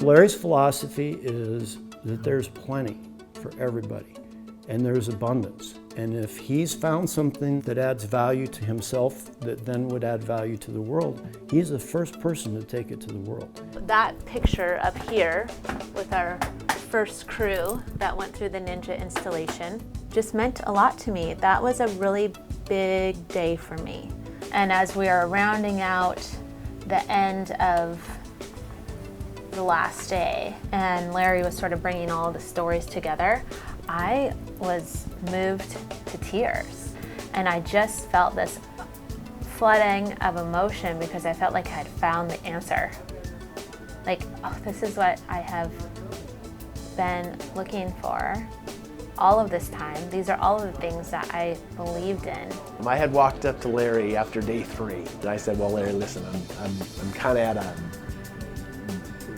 Larry's philosophy is that there's plenty for everybody, and there's abundance. And if he's found something that adds value to himself that then would add value to the world, he's the first person to take it to the world. That picture up here with our first crew that went through the Ninja installation just meant a lot to me. That was a really big day for me. And as we are rounding out the end of the last day, and Larry was sort of bringing all the stories together, I was moved to tears. And I just felt this flooding of emotion because I felt like I had found the answer. Like, oh, this is what I have been looking for all of this time. These are all of the things that I believed in. I had walked up to Larry after day 3, and I said, well, Larry, listen, I'm kind of at a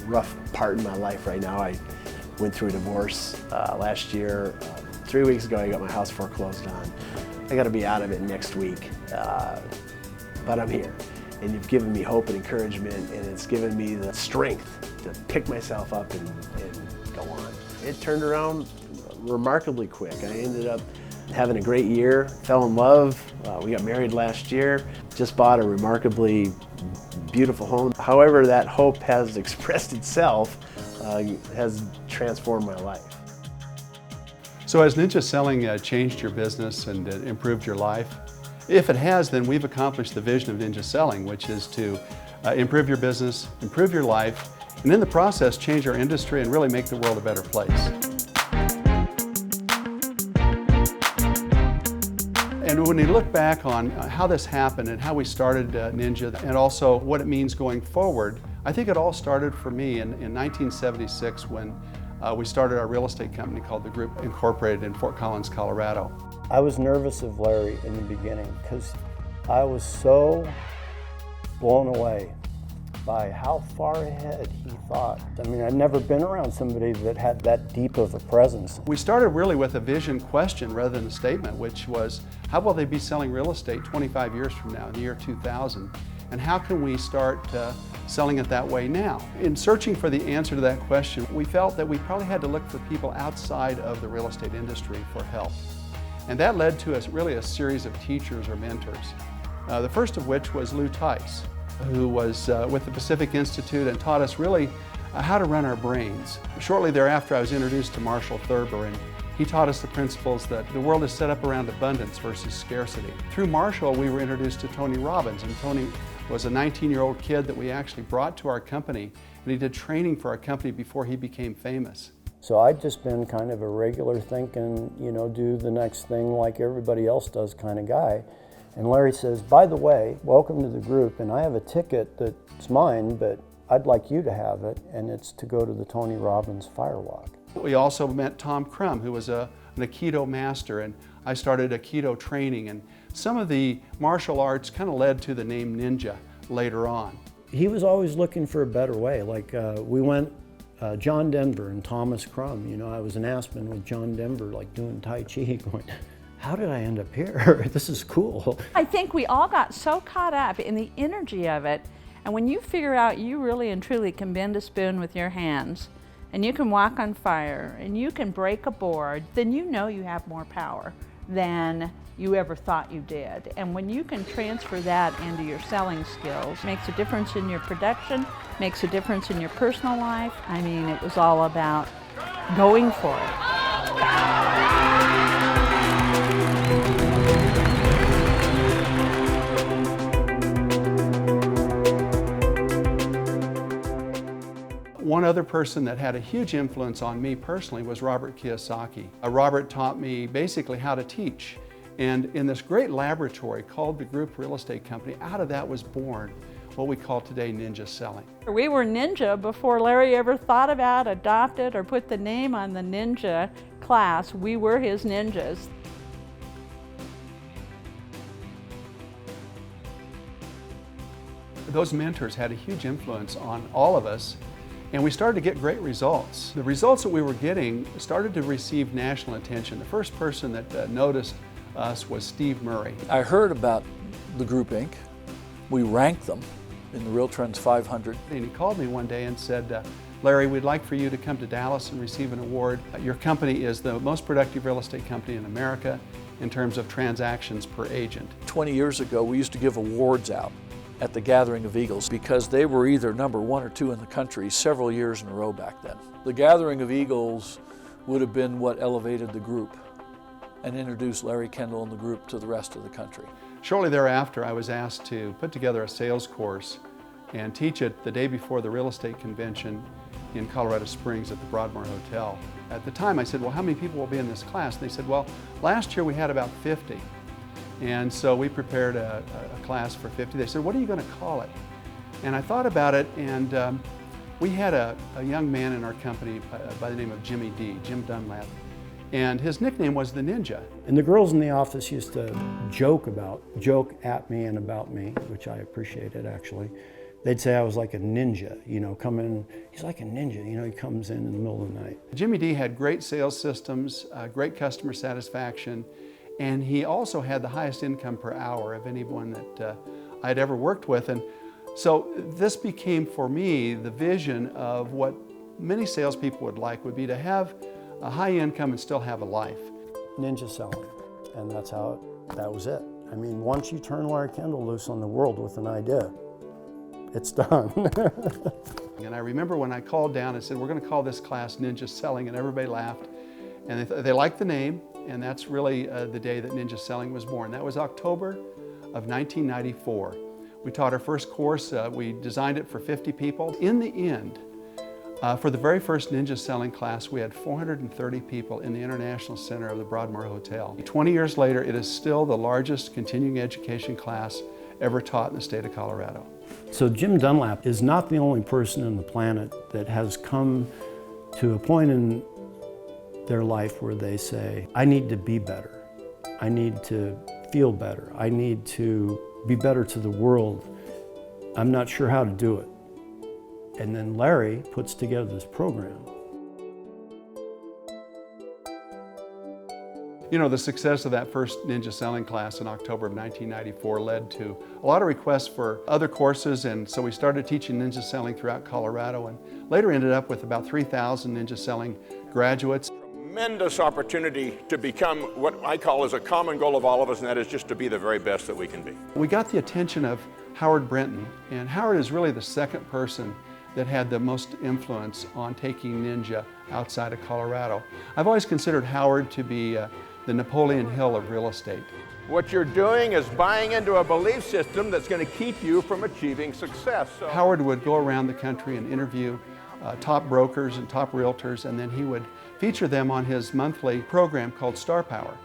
rough part in my life right now. I went through a divorce last year. 3 weeks ago, I got my house foreclosed on. I got to be out of it next week, but I'm here. And you've given me hope and encouragement, and it's given me the strength to pick myself up and go on. It turned around remarkably quick. I ended up having a great year, fell in love. We got married last year, just bought a remarkably beautiful home. However that hope has expressed itself has transformed my life. So has Ninja Selling changed your business and improved your life? If it has, then we've accomplished the vision of Ninja Selling, which is to improve your business, improve your life, and in the process change our industry and really make the world a better place. And when we look back on how this happened and how we started Ninja and also what it means going forward, I think it all started for me in 1976 when we started our real estate company called The Group Incorporated in Fort Collins, Colorado. I was nervous of Larry in the beginning because I was so blown away by how far ahead he thought. I mean, I'd never been around somebody that had that deep of a presence. We started really with a vision question rather than a statement, which was, how will they be selling real estate 25 years from now, in the year 2000? And how can we start selling it that way now? In searching for the answer to that question, we felt that we probably had to look for people outside of the real estate industry for help. And that led to really a series of teachers or mentors. The first of which was Lou Tice, who was with the Pacific Institute and taught us really how to run our brains. Shortly thereafter, I was introduced to Marshall Thurber, and he taught us the principles that the world is set up around abundance versus scarcity. Through Marshall, we were introduced to Tony Robbins, and Tony was a 19-year-old kid that we actually brought to our company, and he did training for our company before he became famous. So I'd just been kind of a regular thinking, you know, do the next thing like everybody else does kind of guy. And Larry says, by the way, welcome to the group, and I have a ticket that's mine, but I'd like you to have it, and it's to go to the Tony Robbins Firewalk. We also met Tom Crum, who was an Aikido master, and I started Aikido training, and some of the martial arts kind of led to the name Ninja later on. He was always looking for a better way. Like we went, John Denver and Thomas Crum, you know, I was in Aspen with John Denver, like doing Tai Chi, going, how did I end up here? This is cool. I think we all got so caught up in the energy of it, and when you figure out you really and truly can bend a spoon with your hands, and you can walk on fire, and you can break a board, then you know you have more power than you ever thought you did. And when you can transfer that into your selling skills, it makes a difference in your production, makes a difference in your personal life. I mean, it was all about going for it. One other person that had a huge influence on me personally was Robert Kiyosaki. Robert taught me basically how to teach. And in this great laboratory called the Group Real Estate Company, out of that was born what we call today Ninja Selling. We were Ninja before Larry ever thought about, adopted, or put the name on the Ninja class. We were his ninjas. Those mentors had a huge influence on all of us, and we started to get great results. The results that we were getting started to receive national attention. The first person that noticed us was Steve Murray. I heard about the Group Inc. We rank them in the Real Trends 500. And he called me one day and said, Larry, we'd like for you to come to Dallas and receive an award. Your company is the most productive real estate company in America in terms of transactions per agent. 20 years ago, we used to give awards out at the Gathering of Eagles because they were either number 1 or 2 in the country several years in a row back then. The Gathering of Eagles would have been what elevated the group and introduced Larry Kendall and the group to the rest of the country. Shortly thereafter, I was asked to put together a sales course and teach it the day before the real estate convention in Colorado Springs at the Broadmoor Hotel. At the time, I said, well, how many people will be in this class? And they said, well, last year we had about 50. And so we prepared a class for 50. They said, what are you going to call it? And I thought about it, and we had a young man in our company by the name of Jimmy D, Jim Dunlap. And his nickname was the Ninja. And the girls in the office used to joke at me and about me, which I appreciated actually. They'd say I was like a ninja, you know, he's like a ninja, you know, he comes in the middle of the night. Jimmy D had great sales systems, great customer satisfaction, and he also had the highest income per hour of anyone that I'd ever worked with. And so this became for me the vision of what many salespeople would like, would be to have a high income and still have a life. Ninja selling, and that was it. I mean, once you turn Larry Kendall loose on the world with an idea, it's done. And I remember when I called down and said, we're going to call this class Ninja Selling, and everybody laughed. And they liked the name, and that's really the day that Ninja Selling was born. That was October of 1994. We taught our first course. We designed it for 50 people. In the end, for the very first Ninja Selling class, we had 430 people in the International Center of the Broadmoor Hotel. 20 years later, it is still the largest continuing education class ever taught in the state of Colorado. So Jim Dunlap is not the only person on the planet that has come to a point in their life where they say, I need to be better. I need to feel better. I need to be better to the world. I'm not sure how to do it. And then Larry puts together this program. You know, the success of that first Ninja Selling class in October of 1994 led to a lot of requests for other courses, and so we started teaching Ninja Selling throughout Colorado, and later ended up with about 3,000 Ninja Selling graduates. Tremendous opportunity to become what I call is a common goal of all of us, and that is just to be the very best that we can be. We got the attention of Howard Brenton, and Howard is really the second person that had the most influence on taking Ninja outside of Colorado. I've always considered Howard to be the Napoleon Hill of real estate. What you're doing is buying into a belief system that's going to keep you from achieving success. So Howard would go around the country and interview top brokers and top realtors, and then he would feature them on his monthly program called Star Power.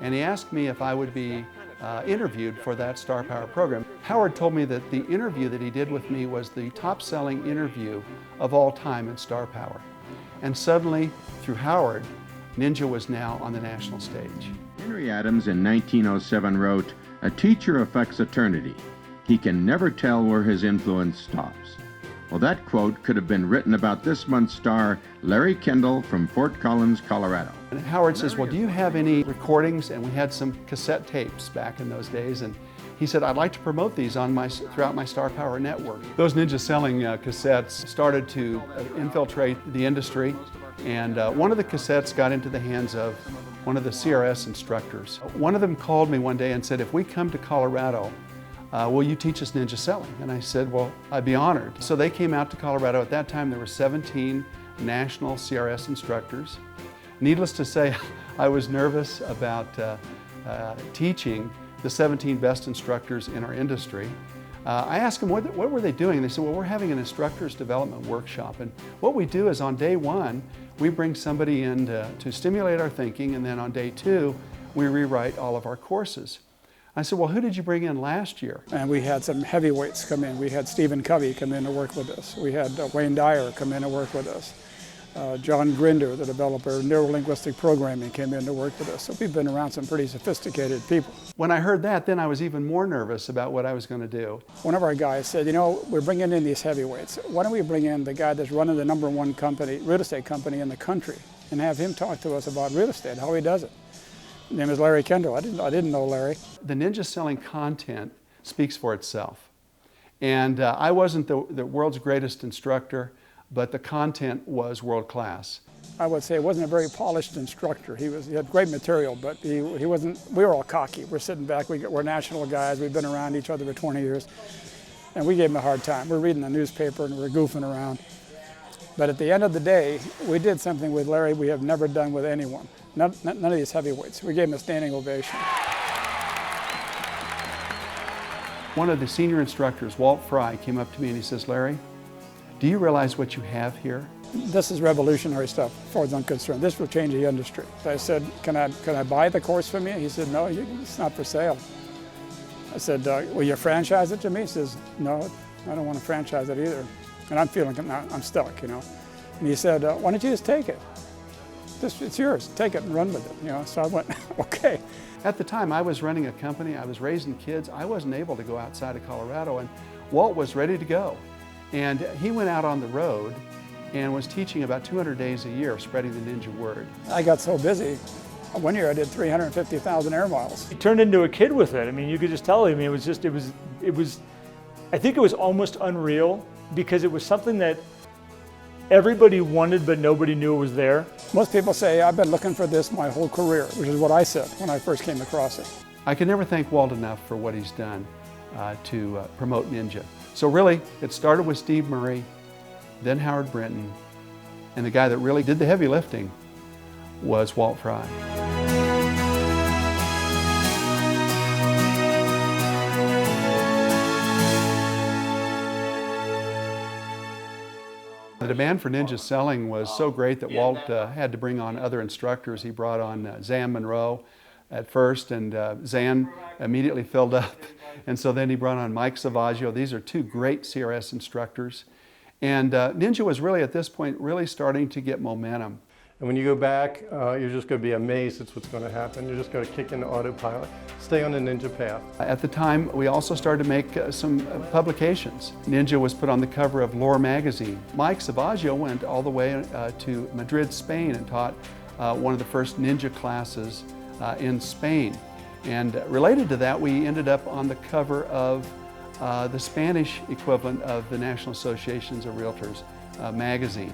And he asked me if I would be interviewed for that Star Power program. Howard told me that the interview that he did with me was the top-selling interview of all time in Star Power. And suddenly, through Howard, Ninja was now on the national stage. Henry Adams in 1907 wrote, "A teacher affects eternity. He can never tell where his influence stops." Well, that quote could have been written about this month's star, Larry Kendall from Fort Collins, Colorado. And Howard says, well, do you have any recordings? And we had some cassette tapes back in those days. And he said, I'd like to promote these on throughout my Star Power network. Those Ninja Selling cassettes started to infiltrate the industry. And one of the cassettes got into the hands of one of the CRS instructors. One of them called me one day and said, if we come to Colorado, will you teach us Ninja Selling? And I said, well, I'd be honored. So they came out to Colorado. At that time, there were 17 national CRS instructors. Needless to say, I was nervous about teaching the 17 best instructors in our industry. I asked them, what were they doing? They said, well, we're having an instructor's development workshop. And what we do is on day one, we bring somebody in to stimulate our thinking, and then on day two, we rewrite all of our courses. I said, well, who did you bring in last year? And we had some heavyweights come in. We had Stephen Covey come in to work with us. We had Wayne Dyer come in to work with us. John Grinder, the developer of neurolinguistic programming, came in to work with us. So we've been around some pretty sophisticated people. When I heard that, then I was even more nervous about what I was going to do. One of our guys said, you know, we're bringing in these heavyweights. Why don't we bring in the guy that's running the #1 company, real estate company in the country, and have him talk to us about real estate, how he does it. His name is Larry Kendall. I didn't know Larry. The Ninja Selling content speaks for itself. And I wasn't the world's greatest instructor, but the content was world class. I would say it wasn't a very polished instructor. He had great material, but he wasn't, we were all cocky. We're sitting back, we're national guys, we've been around each other for 20 years, and we gave him a hard time. We're reading the newspaper and we're goofing around. But at the end of the day, we did something with Larry we have never done with anyone. None of these heavyweights. We gave him a standing ovation. One of the senior instructors, Walt Frey, came up to me and he says, "Larry, do you realize what you have here?" This is revolutionary stuff, as far as I'm concerned. This will change the industry. I said, can I buy the course from you? He said, no, it's not for sale. I said, will you franchise it to me? He says, no, I don't want to franchise it either. And I'm feeling, I'm stuck, you know. And he said, why don't you just take it? It's yours, take it and run with it, you know. So I went, okay. At the time, I was running a company, I was raising kids. I wasn't able to go outside of Colorado, and Walt was ready to go. And he went out on the road and was teaching about 200 days a year, spreading the ninja word. I got so busy. One year I did 350,000 air miles. He turned into a kid with it. I mean, you could just tell him. It was, I think it was almost unreal because it was something that everybody wanted, but nobody knew it was there. Most people say, I've been looking for this my whole career, which is what I said when I first came across it. I can never thank Walt enough for what he's done to promote ninja. So really, it started with Steve Murray, then Howard Brinton, and the guy that really did the heavy lifting was Walt Frey. The demand for ninja selling was so great that Walt had to bring on other instructors. He brought on Zan Monroe at first, and Zan immediately filled up. And so then he brought on Mike Savaggio. These are two great CRS instructors. And ninja was really, at this point, really starting to get momentum. And when you go back, you're just going to be amazed at what's going to happen. You're just going to kick into autopilot, stay on the ninja path. At the time, we also started to make some publications. Ninja was put on the cover of Lore magazine. Mike Savaggio went all the way to Madrid, Spain, and taught one of the first ninja classes in Spain. And related to that, we ended up on the cover of the Spanish equivalent of the National Associations of Realtors magazine.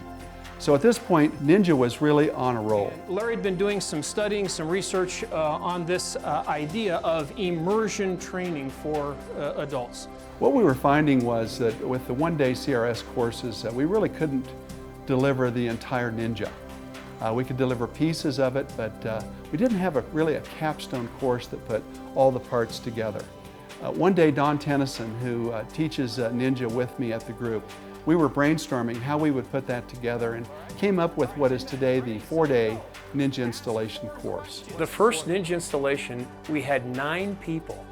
So at this point, ninja was really on a roll. Larry had been doing some studying, some research on this idea of immersion training for adults. What we were finding was that with the one-day CRS courses, we really couldn't deliver the entire ninja. We could deliver pieces of it, but we didn't have really a capstone course that put all the parts together. One day, Don Tennessen, who teaches ninja with me at the group, we were brainstorming how we would put that together and came up with what is today the 4-day ninja installation course. The first ninja installation, we had 9 people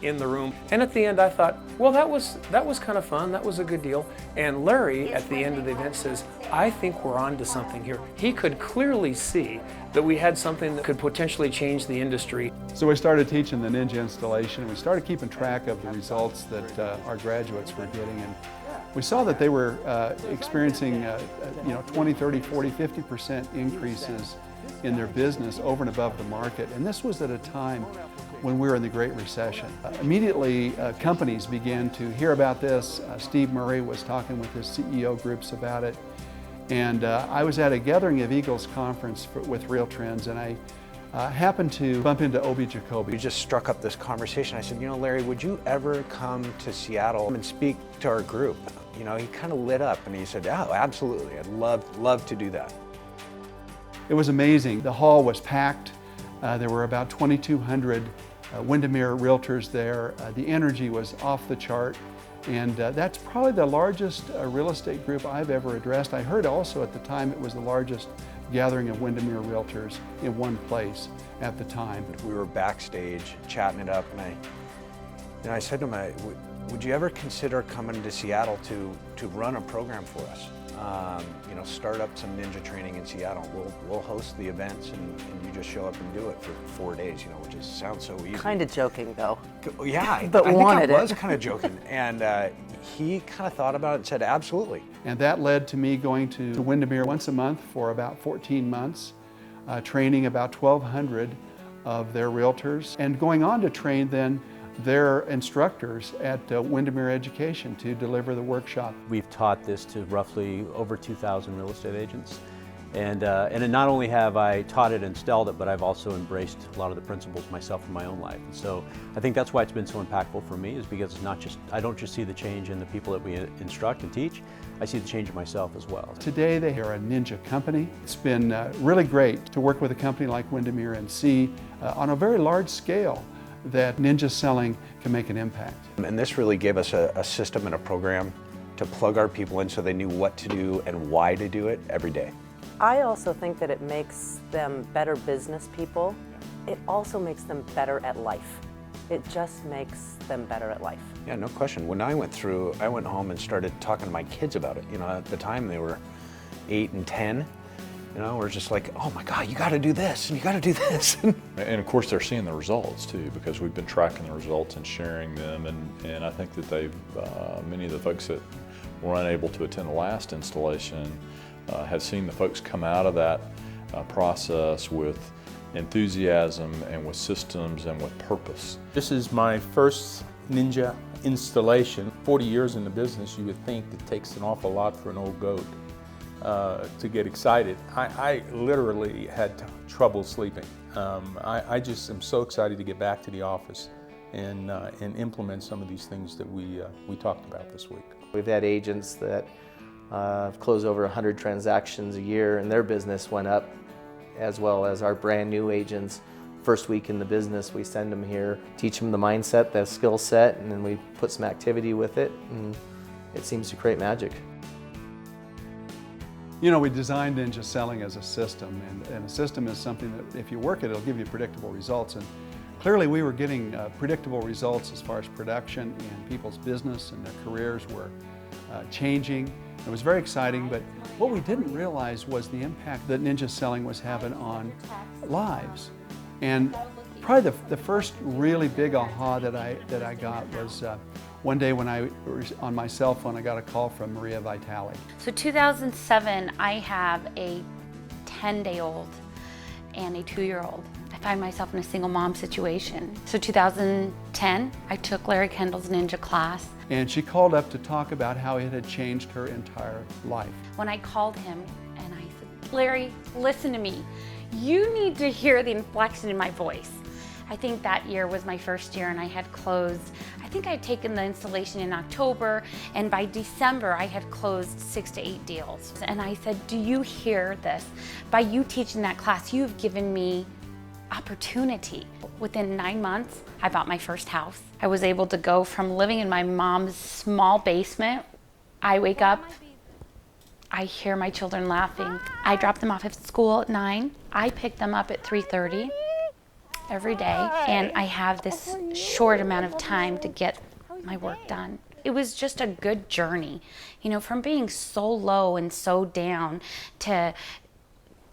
in the room. And at the end I thought, well, that was kind of fun, that was a good deal. And Larry at the end of the event says, I think we're on to something here. He could clearly see that we had something that could potentially change the industry. So we started teaching the ninja installation, and we started keeping track of the results that our graduates were getting. And we saw that they were experiencing 20, 30, 40, 50% increases in their business over and above the market. And this was at a time when we were in the Great Recession. Immediately, companies began to hear about this. Steve Murray was talking with his CEO groups about it. And I was at a Gathering of Eagles conference with Real Trends, and I happened to bump into Obi Jacoby. We just struck up this conversation. I said, you know, Larry, would you ever come to Seattle and speak to our group? You know, he kind of lit up and he said, oh, absolutely, I'd love to do that. It was amazing. The hall was packed. There were about 2,200 Windermere realtors there. The energy was off the chart. And that's probably the largest real estate group I've ever addressed. I heard also at the time it was the largest gathering of Windermere realtors in one place at the time. We were backstage chatting it up, and I said to him, would you ever consider coming to Seattle to run a program for us? You know, start up some ninja training in Seattle. We'll host the events, and you just show up and do it for 4 days, you know, which sounds so easy. Kind of joking, though. Yeah, but I wanted think I it. was kind of joking, and he kind of thought about it and said, absolutely. And that led to me going to Windermere once a month for about 14 months, training about 1,200 of their realtors, and going on to train then their instructors at Windermere Education to deliver the workshop. We've taught this to roughly over 2,000 real estate agents. And not only have I taught it and instilled it, but I've also embraced a lot of the principles myself in my own life. And so I think that's why it's been so impactful for me, is because it's not just, I don't just see the change in the people that we instruct and teach, I see the change in myself as well. Today they are a ninja company. It's been really great to work with a company like Windermere and see on a very large scale that ninja selling can make an impact. And this really gave us a system and a program to plug our people in so they knew what to do and why to do it every day. I also think that it makes them better business people. It also makes them better at life. It just makes them better at life. Yeah, no question. When I went home and started talking to my kids about it. You know, at the time they were 8 and 10. You know, we're just like, oh my God, you got to do this and you got to do this. And of course they're seeing the results too, because we've been tracking the results and sharing them. And I think that they've, many of the folks that were unable to attend the last installation have seen the folks come out of that process with enthusiasm and with systems and with purpose. This is my first ninja installation. 40 years in the business, you would think it takes an awful lot for an old goat to get excited. I literally had trouble sleeping. I just am so excited to get back to the office and implement some of these things that we talked about this week. We've had agents that close over 100 transactions a year, and their business went up, as well as our brand new agents. First week in the business, we send them here, teach them the mindset, the skill set, and then we put some activity with it, and it seems to create magic. You know, we designed ninja selling as a system, and a system is something that if you work it, it'll give you predictable results. And clearly we were getting predictable results as far as production, and people's business and their careers were changing. It was very exciting, but what we didn't realize was the impact that ninja selling was having on lives. And probably the first really big aha that I got was one day when I was on my cell phone, I got a call from Maria Vitale. So 2007, I have a 10-day-old and a 2-year-old. I find myself in a single mom situation. So 2010, I took Larry Kendall's ninja class. And she called up to talk about how it had changed her entire life. When I called him and I said, Larry, listen to me. You need to hear the inflection in my voice. I think that year was my first year, and I had closed, I think I had taken the installation in October, and by December I had closed 6 to 8 deals. And I said, do you hear this? By you teaching that class, you've given me opportunity. Within 9 months, I bought my first house. I was able to go from living in my mom's small basement. I wake up, I hear my children laughing. I drop them off at school at 9. I pick them up at 3:30 every day, and I have this short amount of time to get my work done. It was just a good journey, you know, from being so low and so down to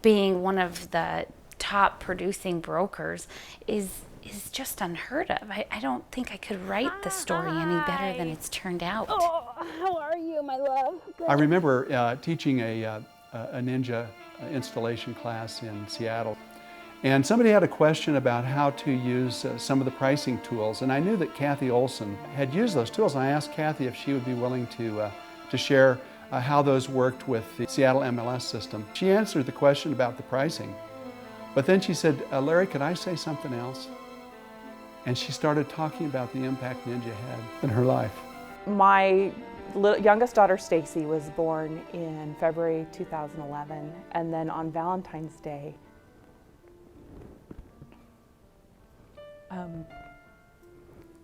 being one of the top producing brokers is just unheard of. I don't think I could write the story any better than it's turned out. Oh, how are you, my love? Good. I remember teaching a ninja installation class in Seattle. And somebody had a question about how to use some of the pricing tools. And I knew that Kathy Olson had used those tools. And I asked Kathy if she would be willing to share how those worked with the Seattle MLS system. She answered the question about the pricing. But then she said, Larry, could I say something else? And she started talking about the impact ninja had in her life. My youngest daughter, Stacy, was born in February 2011. And then on Valentine's Day,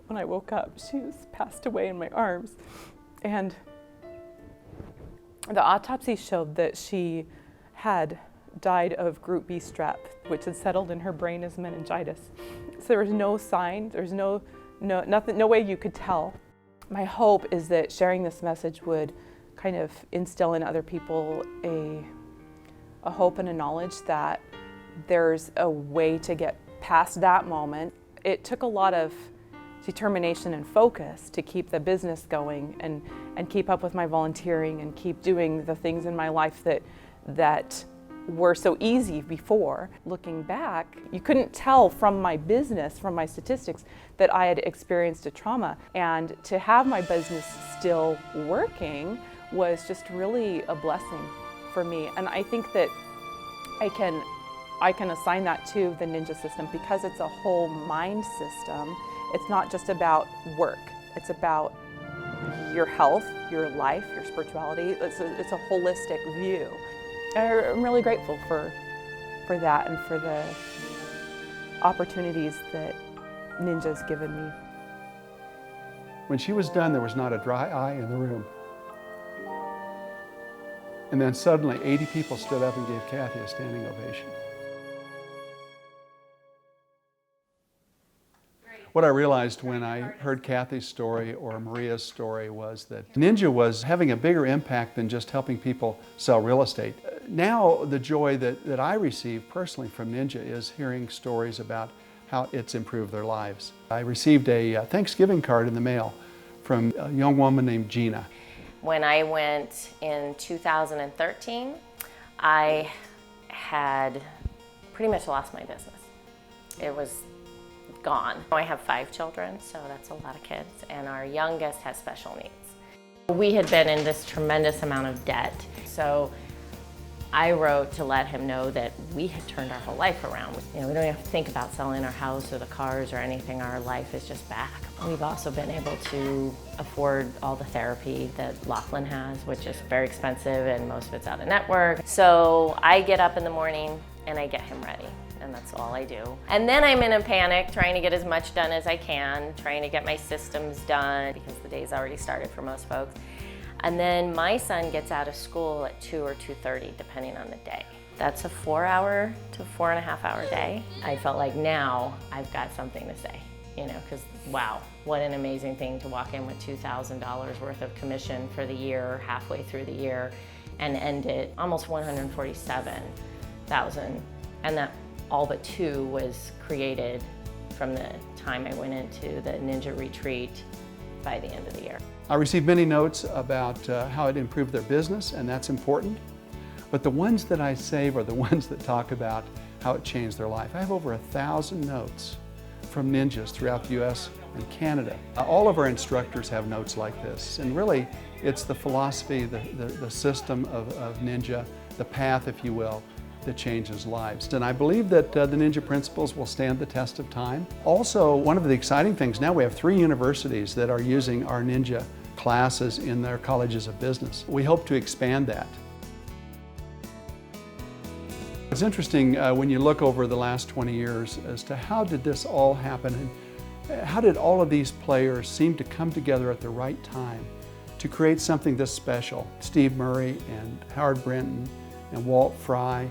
when I woke up, she was passed away in my arms. And the autopsy showed that she had died of group B strep, which had settled in her brain as meningitis. So there was no sign, there's no way you could tell. My hope is that sharing this message would kind of instill in other people a hope and a knowledge that there's a way to get past that moment. It took a lot of determination and focus to keep the business going and keep up with my volunteering and keep doing the things in my life that were so easy before. Looking back, you couldn't tell from my business, from my statistics, that I had experienced a trauma. And to have my business still working was just really a blessing for me. And I think that I can assign that to the Ninja system because it's a whole mind system. It's not just about work. It's about your health, your life, your spirituality. It's a holistic view. I'm really grateful for that and for the opportunities that Ninja's given me. When she was done, there was not a dry eye in the room. And then suddenly 80 people stood up and gave Kathy a standing ovation. What I realized when I heard Kathy's story or Maria's story was that Ninja was having a bigger impact than just helping people sell real estate. Now the joy that I receive personally from Ninja is hearing stories about how it's improved their lives. I received a Thanksgiving card in the mail from a young woman named Gina. When I went in 2013, I had pretty much lost my business. It was gone. I have 5 children, so that's a lot of kids, and our youngest has special needs. We had been in this tremendous amount of debt, so I wrote to let him know that we had turned our whole life around. We don't have to think about selling our house or the cars or anything. Our life is just back. We've also been able to afford all the therapy that Laughlin has, which is very expensive and most of it's out of network. So I get up in the morning and I get him ready. And that's all I do. And then I'm in a panic trying to get as much done as I can, trying to get my systems done because the day's already started for most folks. And then my son gets out of school at 2 or 2:30, depending on the day. That's a 4-hour to 4.5-hour day. I felt like now I've got something to say, because wow, what an amazing thing to walk in with $2,000 worth of commission for the year, halfway through the year, and end it almost $147,000. And that all but 2 was created from the time I went into the Ninja retreat by the end of the year. I received many notes about how it improved their business, and that's important. But the ones that I save are the ones that talk about how it changed their life. I have over 1,000 notes from Ninjas throughout the US and Canada. All of our instructors have notes like this, and really it's the philosophy, the system of Ninja, the path, if you will, that changes lives. And I believe that the Ninja principles will stand the test of time. Also, one of the exciting things, now we have 3 universities that are using our Ninja classes in their colleges of business. We hope to expand that. It's interesting when you look over the last 20 years as to how did this all happen and how did all of these players seem to come together at the right time to create something this special. Steve Murray and Howard Brenton and Walt Frey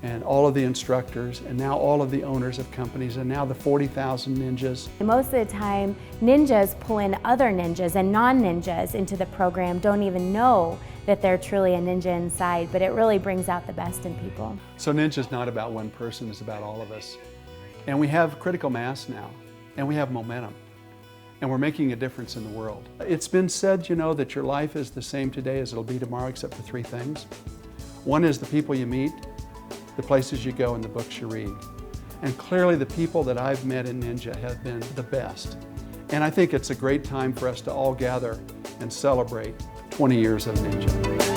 and all of the instructors, and now all of the owners of companies, and now the 40,000 ninjas. Most of the time, ninjas pull in other ninjas, and non-ninjas into the program don't even know that they're truly a ninja inside, but it really brings out the best in people. So Ninja's not about one person, it's about all of us. And we have critical mass now, and we have momentum, and we're making a difference in the world. It's been said, that your life is the same today as it'll be tomorrow, except for 3 things. One is the people you meet, the places you go, and the books you read. And clearly the people that I've met in Ninja have been the best. And I think it's a great time for us to all gather and celebrate 20 years of Ninja.